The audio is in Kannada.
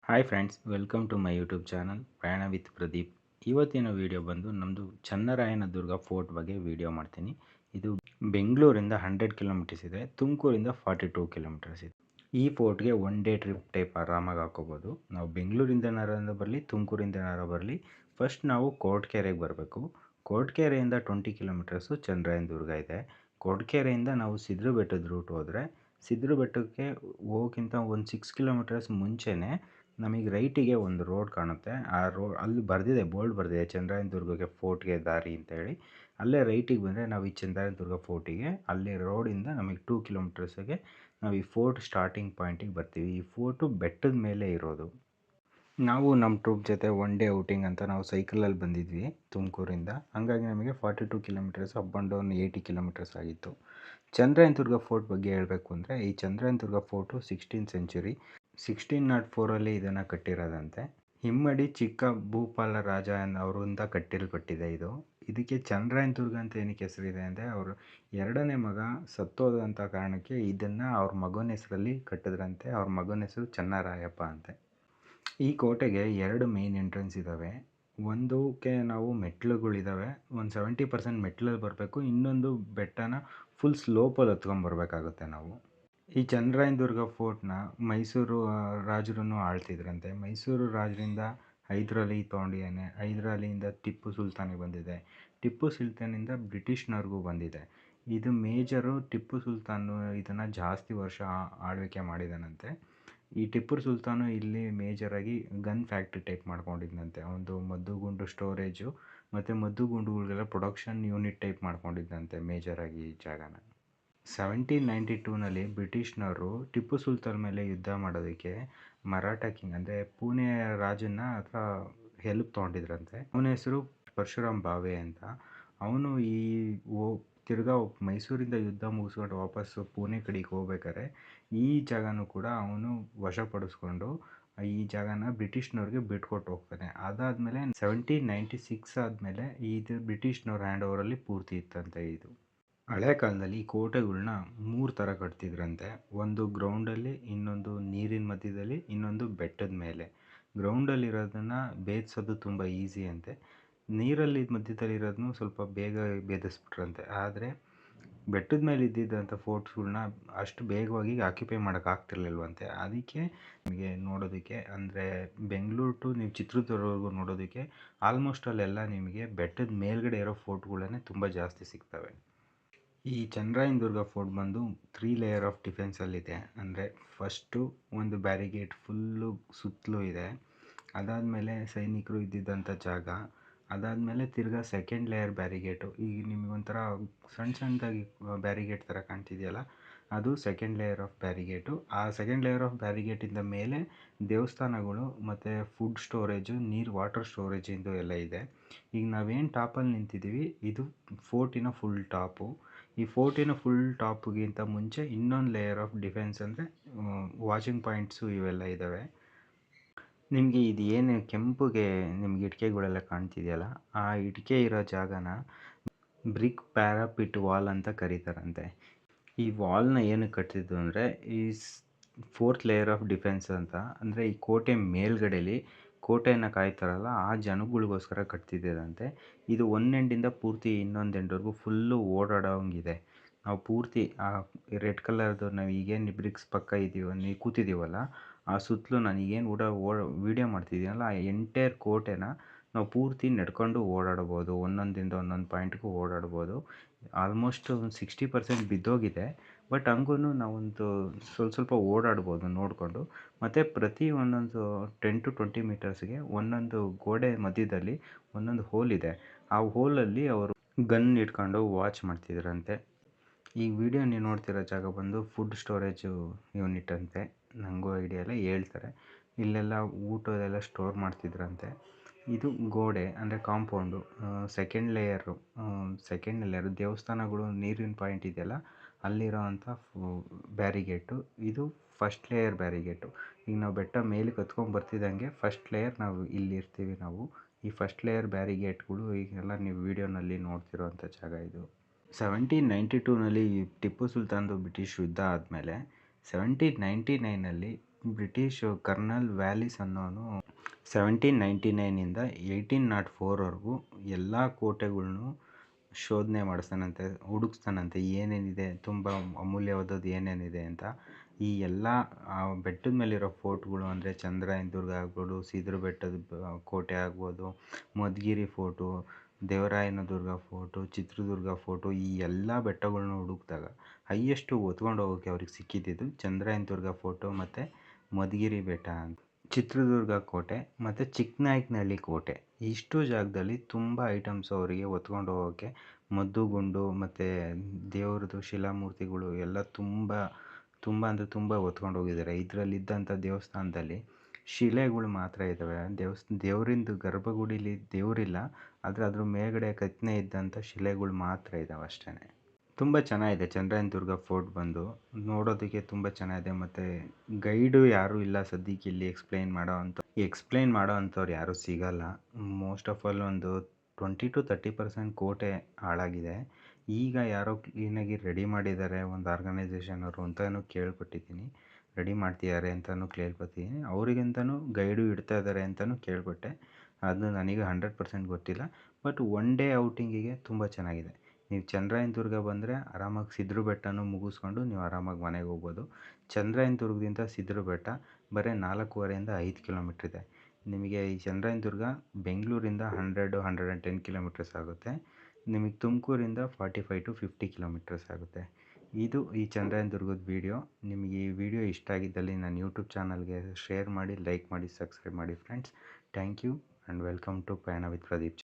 Hi friends, welcome to my YouTube channel Prayana with Pradeep. ಇವತ್ತಿನ ವಿಡಿಯೋ ಬಂದು ನಮ್ಮದು ಚನ್ನರಾಯನದುರ್ಗ ಫೋರ್ಟ್ ಬಗ್ಗೆ ವಿಡಿಯೋ ಮಾಡ್ತೀನಿ. ಇದು ಬೆಂಗಳೂರಿಂದ 100 ಕಿಲೋಮೀಟರ್ಸ್ ಇದೆ, ತುಮಕೂರಿಂದ 42 ಕಿಲೋಮೀಟರ್ಸ್ ಇದೆ. ಈ ಫೋರ್ಟ್ಗೆ ಒನ್ ಡೇ ಟ್ರಿಪ್ ಟೈಪ್ ಆರಾಮಾಗಿ ಹಾಕೋಬೋದು. ನಾವು ಬೆಂಗಳೂರಿಂದನಾರ ಬರಲಿ, ತುಮಕೂರಿಂದನಾರ ಬರಲಿ, ಫಸ್ಟ್ ನಾವು ಕೊರಟಗೆರೆಗೆ ಬರಬೇಕು. ಕೊರಟಗೆರೆಯಿಂದ 20 ಕಿಲೋಮೀಟರ್ಸು ಚನ್ನರಾಯನದುರ್ಗ ಇದೆ. ಕೊರಟಗೆರೆಯಿಂದ ನಾವು ಸಿದ್ಧರ ಬೆಟ್ಟದ ರೂಟ್ ಹೋದರೆ, ಸಿದ್ಧರ ಬೆಟ್ಟಕ್ಕೆ ಹೋಗೋಕ್ಕಿಂತ ಒಂದು 6 ಕಿಲೋಮೀಟರ್ಸ್ ಮುಂಚೆನೇ ನಮಗೆ ರೈಟಿಗೆ ಒಂದು ರೋಡ್ ಕಾಣುತ್ತೆ. ಆ ಅಲ್ಲಿ ಬರೆದಿದೆ, ಬೋರ್ಡ್ ಬರೆದಿದೆ, ಚನ್ನರಾಯನದುರ್ಗಕ್ಕೆ ಫೋರ್ಟ್ಗೆ ದಾರಿ ಅಂತೇಳಿ. ಅಲ್ಲೇ ರೈಟಿಗೆ ಬಂದರೆ ನಾವು ಈ ಚನ್ನರಾಯನದುರ್ಗ ಫೋರ್ಟಿಗೆ, ಅಲ್ಲಿ ರೋಡಿಂದ ನಮಗೆ 2 ಕಿಲೋಮೀಟರ್ಸಿಗೆ ನಾವು ಈ ಫೋರ್ಟ್ ಸ್ಟಾರ್ಟಿಂಗ್ ಪಾಯಿಂಟಿಗೆ ಬರ್ತೀವಿ. ಈ ಫೋರ್ಟು ಬೆಟ್ಟದ ಮೇಲೆ ಇರೋದು. ನಾವು ನಮ್ಮ ಟ್ರೂಪ್ ಜೊತೆ ಒನ್ ಡೇ ಔಟಿಂಗ್ ಅಂತ ನಾವು ಸೈಕಲಲ್ಲಿ ಬಂದಿದ್ವಿ ತುಮಕೂರಿಂದ. ಹಾಗಾಗಿ ನಮಗೆ 42 kilometres, up and down 80 kilometres ಆಗಿತ್ತು. ಚನ್ನರಾಯನದುರ್ಗ ಫೋರ್ಟ್ ಬಗ್ಗೆ ಹೇಳಬೇಕು ಅಂದರೆ, ಈ ಚನ್ನರಾಯನದುರ್ಗ ಫೋರ್ಟು 16th ಸೆಂಚುರಿ 1604 ಇದನ್ನು ಕಟ್ಟಿರೋದಂತೆ. ಹಿಮ್ಮಡಿ ಚಿಕ್ಕ ಭೂಪಾಲ ರಾಜ ಅವರಿಂದ ಕಟ್ಟಲ್ಪಟ್ಟಿದೆ ಇದು. ಇದಕ್ಕೆ ಚನ್ನರಾಯನದುರ್ಗ ಅಂತ ಏನಕ್ಕೆ ಹೆಸರಿದೆ ಅಂದರೆ, ಅವರು ಎರಡನೇ ಮಗ ಸತ್ತೋದಂಥ ಕಾರಣಕ್ಕೆ ಇದನ್ನು ಅವ್ರ ಮಗನ ಹೆಸರಲ್ಲಿ ಕಟ್ಟಿದ್ರಂತೆ. ಅವ್ರ ಮಗನ ಹೆಸರು ಚನ್ನರಾಯಪ್ಪ ಅಂತೆ. ಈ ಕೋಟೆಗೆ 2 ಮೇನ್ ಎಂಟ್ರೆನ್ಸ್ ಇದ್ದಾವೆ. ಒಂದಕ್ಕೆ ನಾವು ಮೆಟ್ಲುಗಳಿದ್ದಾವೆ, ಒಂದು 70% ಮೆಟ್ಲಲ್ಲಿ ಬರಬೇಕು, ಇನ್ನೊಂದು ಬೆಟ್ಟನ ಫುಲ್ ಸ್ಲೋಪಲ್ಲಿ ಹತ್ಕೊಂಡ್ಬರ್ಬೇಕಾಗುತ್ತೆ ನಾವು. ಈ ಚನ್ನರಾಯನದುರ್ಗ ಫೋರ್ಟ್ನ ಮೈಸೂರು ರಾಜರು ಆಳ್ತಿದ್ರಂತೆ. ಮೈಸೂರು ರಾಜರಿಂದ ಹೈದರಾಲಿ ತೊಗೊಂಡಿದ್ದಾನೆ, ಹೈದರಾಲಿಯಿಂದ ಟಿಪ್ಪು ಸುಲ್ತಾನಿಗೆ ಬಂದಿದೆ, ಟಿಪ್ಪು ಸುಲ್ತಾನಿಂದ ಬ್ರಿಟಿಷ್ನವ್ರಿಗೂ ಬಂದಿದೆ. ಇದು ಮೇಜರು ಟಿಪ್ಪು ಸುಲ್ತಾನು ಇದನ್ನು ಜಾಸ್ತಿ ವರ್ಷ ಆಳ್ವಿಕೆ ಮಾಡಿದಾನಂತೆ. ಈ ಟಿಪ್ಪು ಸುಲ್ತಾನು ಇಲ್ಲಿ ಮೇಜರಾಗಿ ಗನ್ ಫ್ಯಾಕ್ಟ್ರಿ ಟೈಪ್ ಮಾಡ್ಕೊಂಡಿದ್ದಂತೆ. ಒಂದು ಮದ್ದುಗುಂಡು ಸ್ಟೋರೇಜು ಮತ್ತು ಮದ್ದುಗುಂಡುಗಳಿಗೆಲ್ಲ ಪ್ರೊಡಕ್ಷನ್ ಯೂನಿಟ್ ಟೈಪ್ ಮಾಡ್ಕೊಂಡಿದ್ದಂತೆ ಮೇಜರಾಗಿ ಈ ಜಾಗನ. 1792 ಬ್ರಿಟಿಷ್ನವರು ಟಿಪ್ಪು ಸುಲ್ತಾನ್ ಮೇಲೆ ಯುದ್ಧ ಮಾಡೋದಕ್ಕೆ ಮರಾಠ ಕಿಂಗ್ ಅಂದರೆ ಪುಣೆ ರಾಜನ ಹತ್ರ ಹೆಲ್ಪ್ ತೊಗೊಂಡಿದ್ರಂತೆ. ಅವನ ಹೆಸರು ಪರಶುರಾಮ್ ಭಾವೆ ಅಂತ. ಅವನು ತಿರ್ಗಾ ಮೈಸೂರಿಂದ ಯುದ್ಧ ಮುಗಿಸ್ಕೊಂಡು ವಾಪಸ್ಸು ಪುಣೆ ಕಡೆಗೆ ಹೋಗ್ಬೇಕಾದ್ರೆ ಈ ಜಾಗನೂ ಕೂಡ ಅವನು ವಶಪಡಿಸ್ಕೊಂಡು ಈ ಜಾಗನ ಬ್ರಿಟಿಷ್ನವ್ರಿಗೆ ಬಿಟ್ಕೊಟ್ಟು ಹೋಗ್ತಾನೆ. ಅದಾದಮೇಲೆ 1796 ಆದಮೇಲೆ ಇದು ಬ್ರಿಟಿಷ್ನವ್ರ ಹ್ಯಾಂಡ್ ಓವರಲ್ಲಿ ಪೂರ್ತಿ ಇತ್ತಂತೆ. ಇದು ಹಳೆ ಕಾಲದಲ್ಲಿ ಈ ಕೋಟೆಗಳ್ನ 3 ಥರ ಕಟ್ತಿದ್ರಂತೆ. ಒಂದು ಗ್ರೌಂಡಲ್ಲಿ, ಇನ್ನೊಂದು ನೀರಿನ ಮಧ್ಯದಲ್ಲಿ, ಇನ್ನೊಂದು ಬೆಟ್ಟದ ಮೇಲೆ. ಗ್ರೌಂಡಲ್ಲಿರೋದನ್ನು ಭೇದಿಸೋದು ತುಂಬ ಈಸಿ ಅಂತೆ. ನೀರಲ್ಲಿ ಮಧ್ಯದಲ್ಲಿರೋದನ್ನು ಸ್ವಲ್ಪ ಬೇಗ ಭೇದಿಸ್ಬಿಟ್ರಂತೆ. ಆದರೆ ಬೆಟ್ಟದ ಮೇಲೆ ಇದ್ದಿದ್ದಂಥ ಫೋರ್ಟ್ಸ್ಗಳ್ನ ಅಷ್ಟು ಬೇಗವಾಗಿ ಆಕ್ಯುಪೈ ಮಾಡೋಕ್ಕಾಗ್ತಿರ್ಲಿಲ್ವಂತೆ. ಅದಕ್ಕೆ ನಿಮಗೆ ನೋಡೋದಕ್ಕೆ ಅಂದರೆ ಬೆಂಗಳೂರು ಟು ನೀವು ಚಿತ್ರದುರ್ಗವರೆಗೂ ನೋಡೋದಕ್ಕೆ ಆಲ್ಮೋಸ್ಟ್ ಅಲ್ಲೆಲ್ಲ ನಿಮಗೆ ಬೆಟ್ಟದ ಮೇಲ್ಗಡೆ ಇರೋ ಫೋರ್ಟ್ಗಳೇ ತುಂಬ ಜಾಸ್ತಿ ಸಿಗ್ತವೆ. ಈ ಚನ್ನರಾಯನದುರ್ಗ ಫೋರ್ಟ್ ಬಂದು 3 ಲೇಯರ್ ಆಫ್ ಡಿಫೆನ್ಸಲ್ಲಿದೆ. ಅಂದರೆ ಫಸ್ಟು ಒಂದು ಬ್ಯಾರಿಗೇಟ್ ಫುಲ್ಲು ಸುತ್ತಲೂ ಇದೆ. ಅದಾದಮೇಲೆ ಸೈನಿಕರು ಇದ್ದಿದ್ದಂಥ ಜಾಗ. ಅದಾದಮೇಲೆ ತಿರ್ಗಾ ಸೆಕೆಂಡ್ ಲೇಯರ್ ಬ್ಯಾರಿಗೇಟು. ಈಗ ನಿಮಗೊಂಥರ ಸಣ್ಣದಾಗಿ ಬ್ಯಾರಿಗೇಟ್ ಥರ ಕಾಣ್ತಿದೆಯಲ್ಲ, ಅದು ಸೆಕೆಂಡ್ ಲೇಯರ್ ಆಫ್ ಬ್ಯಾರಿಗೇಟು. ಆ ಸೆಕೆಂಡ್ ಲೇಯರ್ ಆಫ್ ಬ್ಯಾರಿಗೇಟಿಂದ ಮೇಲೆ ದೇವಸ್ಥಾನಗಳು ಮತ್ತು ಫುಡ್ ಸ್ಟೋರೇಜು, ವಾಟರ್ ಸ್ಟೋರೇಜಿಂದು ಎಲ್ಲ ಇದೆ. ಈಗ ನಾವೇನು ಟಾಪಲ್ಲಿ ನಿಂತಿದ್ದೀವಿ, ಇದು ಫೋರ್ಟಿನ ಫುಲ್ ಟಾಪು. ಈ ಫೋರ್ಟಿನ ಫುಲ್ ಟಾಪ್ಗಿಂತ ಮುಂಚೆ ಇನ್ನೊಂದು ಲೇಯರ್ ಆಫ್ ಡಿಫೆನ್ಸ್ ಅಂದರೆ ವಾಚಿಂಗ್ ಪಾಯಿಂಟ್ಸು ಇವೆಲ್ಲ ಇದ್ದಾವೆ. ನಿಮಗೆ ಇದು ಏನು ಕೆಂಪುಗೆ ನಿಮ್ಗೆ ಇಟ್ಟಿಗೆಗಳೆಲ್ಲ ಕಾಣ್ತಿದೆಯಲ್ಲ, ಆ ಇಟ್ಟಿಗೆ ಇರೋ ಜಾಗನ ಬ್ರಿಕ್ ಪ್ಯಾರಾಪಿಟ್ ವಾಲ್ ಅಂತ ಕರೀತಾರಂತೆ. ಈ ವಾಲ್ನ ಏನಕ್ಕೆ ಕಟ್ತಿದ್ದು ಅಂದರೆ, ಈ 4th ಲೇಯರ್ ಆಫ್ ಡಿಫೆನ್ಸ್ ಅಂತ. ಅಂದರೆ ಈ ಕೋಟೆ ಮೇಲ್ಗಡೆಯಲ್ಲಿ ಕೋಟೆಯನ್ನು ಕಾಯ್ತಾರಲ್ಲ, ಆ ಜನಗಳಿಗೋಸ್ಕರ ಕಟ್ತಿದ್ದಂತೆ. ಇದು ಒಂದು ಎಂಡಿಂದ ಪೂರ್ತಿ ಇನ್ನೊಂದು ಎಂಡ್ವರೆಗೂ ಫುಲ್ಲು ಓಡಾಡೋಂಗಿದೆ. ನಾವು ಪೂರ್ತಿ ಆ ರೆಡ್ ಕಲರ್ದು ನಾವು ಈಗೇನು ಬ್ರಿಕ್ಸ್ ಪಕ್ಕ ಕೂತಿದ್ದೀವಲ್ಲ, ಆ ಸುತ್ತಲೂ ನಾನು ಈಗೇನು ವೀಡಿಯೋ ಮಾಡ್ತಿದ್ದೀನಲ್ಲ, ಆ ಎಂಟೈರ್ ಕೋಟೆನ ನಾವು ಪೂರ್ತಿ ನಡ್ಕೊಂಡು ಓಡಾಡ್ಬೋದು. ಒಂದೊಂದಿಂದ ಒಂದೊಂದು ಪಾಯಿಂಟ್ಗೂ ಓಡಾಡ್ಬೋದು. ಆಲ್ಮೋಸ್ಟ್ ಒಂದು 60% ಬಿದ್ದೋಗಿದೆ. ಬಟ್ ಹಂಗೂ ನಾವೊಂದು ಸ್ವಲ್ಪ ಓಡಾಡ್ಬೋದು ನೋಡಿಕೊಂಡು. ಮತ್ತು ಪ್ರತಿ ಒಂದೊಂದು 10 to 20 ಮೀಟರ್ಸ್ಗೆ ಒಂದೊಂದು ಗೋಡೆ ಮಧ್ಯದಲ್ಲಿ ಒಂದೊಂದು ಹೋಲ್ ಇದೆ. ಆ ಹೋಲಲ್ಲಿ ಅವರು ಗನ್ ಇಟ್ಕೊಂಡು ವಾಚ್ ಮಾಡ್ತಿದ್ರಂತೆ. ಈ ವಿಡಿಯೋ ನೀವು ನೋಡ್ತಿರೋ ಜಾಗ ಬಂದು ಫುಡ್ ಸ್ಟೋರೇಜು ಯೂನಿಟ್ ಅಂತೆ. ನನಗೂ ಐಡಿಯಾ ಇಲ್ಲ, ಹೇಳ್ತಾರೆ. ಇಲ್ಲೆಲ್ಲ ಊಟದೆಲ್ಲ ಸ್ಟೋರ್ ಮಾಡ್ತಿದ್ರಂತೆ. ಇದು ಗೋಡೆ ಅಂದರೆ ಕಾಂಪೌಂಡು. ಸೆಕೆಂಡ್ ಲೇಯರು ದೇವಸ್ಥಾನಗಳು, ನೀರಿನ ಪಾಯಿಂಟ್ ಇದೆಯಲ್ಲ, ಅಲ್ಲಿರೋ ಅಂಥ ಬ್ಯಾರಿಗೇಟು. ಇದು ಫಸ್ಟ್ ಲೇಯರ್ ಬ್ಯಾರಿಗೇಟು. ಈಗ ನಾವು ಬೆಟ್ಟ ಮೇಲಕ್ಕೆ ಹತ್ಕೊಂಡು ಬರ್ತಿದ್ದಂಗೆ ಫಸ್ಟ್ ಲೇಯರ್ ನಾವು ಇಲ್ಲಿರ್ತೀವಿ ನಾವು. ಈ ಫಸ್ಟ್ ಲೇಯರ್ ಬ್ಯಾರಿಗೇಟ್ಗಳು ಈಗೆಲ್ಲ ನೀವು ವಿಡಿಯೋನಲ್ಲಿ ನೋಡ್ತಿರೋ ಅಂಥ ಜಾಗ ಇದು. 1792 ಟಿಪ್ಪು ಸುಲ್ತಾನ್ದು ಬ್ರಿಟಿಷ್ ಯುದ್ಧ ಆದಮೇಲೆ 1799 ಬ್ರಿಟಿಷ್ ಕರ್ನಲ್ ವ್ಯಾಲಿಸ್ ಅನ್ನೋನು 1799ಇಂದ 1804ವರೆಗೂ ಎಲ್ಲ ಕೋಟೆಗಳ್ನು ಶೋಧನೆ ಮಾಡಿಸ್ತಾನಂತೆ, ಹುಡುಕ್ಸ್ತಾನಂತೆ ಏನೇನಿದೆ, ತುಂಬ ಅಮೂಲ್ಯವಾದದ್ದು ಏನೇನಿದೆ ಅಂತ. ಈ ಎಲ್ಲ ಬೆಟ್ಟದ ಮೇಲಿರೋ ಫೋರ್ಟ್ಗಳು ಅಂದರೆ ಚಂದ್ರಾಯನ ದುರ್ಗ ಆಗ್ಬೋದು, ಸಿದ್ರ ಬೆಟ್ಟದ ಕೋಟೆ ಆಗ್ಬೋದು, ಮಧುಗಿರಿ ಫೋರ್ಟು, ದೇವರಾಯನ ದುರ್ಗ ಫೋರ್ಟು, ಚಿತ್ರದುರ್ಗ ಫೋರ್ಟು, ಈ ಎಲ್ಲ ಬೆಟ್ಟಗಳ್ನ ಹುಡುಕಿದಾಗ ಹೈಯೆಸ್ಟು ಹೊತ್ಕೊಂಡು ಹೋಗೋಕ್ಕೆ ಅವ್ರಿಗೆ ಸಿಕ್ಕಿದ್ದಿದ್ದು ಚಂದ್ರಾಯನ ದುರ್ಗ ಫೋರ್ಟು ಮತ್ತು ಮಧುಗಿರಿ ಬೆಟ್ಟ ಅಂತ. ಚಿತ್ರದುರ್ಗ ಕೋಟೆ ಮತ್ತು ಚಿಕ್ಕನಾಯಕನಹಳ್ಳಿ ಕೋಟೆ, ಇಷ್ಟು ಜಾಗದಲ್ಲಿ ತುಂಬ ಐಟಮ್ಸ್ ಅವರಿಗೆ ಹೊತ್ಕೊಂಡು ಹೋಗೋಕ್ಕೆ, ಮದ್ದು ಗುಂಡು ಮತ್ತು ದೇವ್ರದ್ದು ಶಿಲಾಮೂರ್ತಿಗಳು ಎಲ್ಲ ತುಂಬ ಅಂದರೆ ತುಂಬ ಹೊತ್ಕೊಂಡು ಹೋಗಿದ್ದಾರೆ. ಇದರಲ್ಲಿದ್ದಂಥ ದೇವಸ್ಥಾನದಲ್ಲಿ ಶಿಲೆಗಳು ಮಾತ್ರ ಇದ್ದಾವೆ. ದೇವರಿಂದು ಗರ್ಭಗುಡಿಲಿ ದೇವರಿಲ್ಲ, ಆದರೆ ಅದ್ರ ಮೇಲ್ಗಡೆ ಕೆತ್ತನೆ ಇದ್ದಂಥ ಶಿಲೆಗಳು ಮಾತ್ರ ಇದ್ದಾವೆ ಅಷ್ಟೇ. ತುಂಬ ಚೆನ್ನಾಗಿದೆ ಚಂದ್ರಾಯನ ದುರ್ಗ ಫೋರ್ಟ್ ಬಂದು ನೋಡೋದಕ್ಕೆ ತುಂಬ ಚೆನ್ನಾಗಿದೆ. ಮತ್ತು ಗೈಡು ಯಾರೂ ಇಲ್ಲ ಸದ್ಯಕ್ಕೆ ಇಲ್ಲಿ ಎಕ್ಸ್ಪ್ಲೈನ್ ಮಾಡೋ ಅಂಥವ್ರು ಯಾರೂ ಸಿಗಲ್ಲ. ಮೋಸ್ಟ್ ಆಫ್ ಆಲ್ ಒಂದು 20-30% ಕೋಟೆ ಹಾಳಾಗಿದೆ. ಈಗ ಯಾರೋ ಕ್ಲೀನಾಗಿ ರೆಡಿ ಮಾಡಿದ್ದಾರೆ ಒಂದು ಆರ್ಗನೈಸೇಷನ್ ಅವರು ಅಂತಲೂ ಕೇಳ್ಪಟ್ಟಿದ್ದೀನಿ. ರೆಡಿ ಮಾಡ್ತಿದ್ದಾರೆ ಅಂತಲೂ ಕೇಳ್ಪಟ್ಟಿದ್ದೀನಿ. ಅವರಿಗಂತಲೂ ಗೈಡು ಇಡ್ತಾ ಇದ್ದಾರೆ ಅಂತಲೂ ಕೇಳ್ಪಟ್ಟೆ. ಅದು ನನಗೆ 100% ಗೊತ್ತಿಲ್ಲ. ಬಟ್ ಒನ್ ಡೇ ಔಟಿಂಗಿಗೆ ತುಂಬ ಚೆನ್ನಾಗಿದೆ. ನೀವು ಚಂದ್ರಾಯನ ದುರ್ಗ ಬಂದರೆ ಆರಾಮಾಗಿ ಸಿದ್ರ ಬೆಟ್ಟನೂ ಮುಗಿಸ್ಕೊಂಡು ನೀವು ಆರಾಮಾಗಿ ಮನೆಗೆ ಹೋಗ್ಬೋದು. ಚಂದ್ರಾಯನ ದುರ್ಗದಿಂದ ಸಿದ್ರ ಬೆಟ್ಟ ಬರೀ 4.5 5 ಕಿಲೋಮೀಟ್ರ್ ಇದೆ. ನಿಮಗೆ ಈ ಚಂದ್ರಾಯನ ದುರ್ಗ ಬೆಂಗಳೂರಿಂದ 100-110 ಕಿಲೋಮೀಟರ್ಸ್ ಆಗುತ್ತೆ. ನಿಮಗೆ ತುಮಕೂರಿಂದ 45-50 ಕಿಲೋಮೀಟರ್ಸ್ ಆಗುತ್ತೆ. ಇದು ಈ ಚಂದ್ರಾಯನ ದುರ್ಗದ ವೀಡಿಯೋ. ನಿಮಗೆ ಈ ವಿಡಿಯೋ ಇಷ್ಟ ಆಗಿದ್ದಲ್ಲಿ ನನ್ನ ಯೂಟ್ಯೂಬ್ ಚಾನಲ್ಗೆ ಶೇರ್ ಮಾಡಿ, ಲೈಕ್ ಮಾಡಿ, ಸಬ್ಸ್ಕ್ರೈಬ್ ಮಾಡಿ friends. Thank you and welcome to Payana with Pradeep.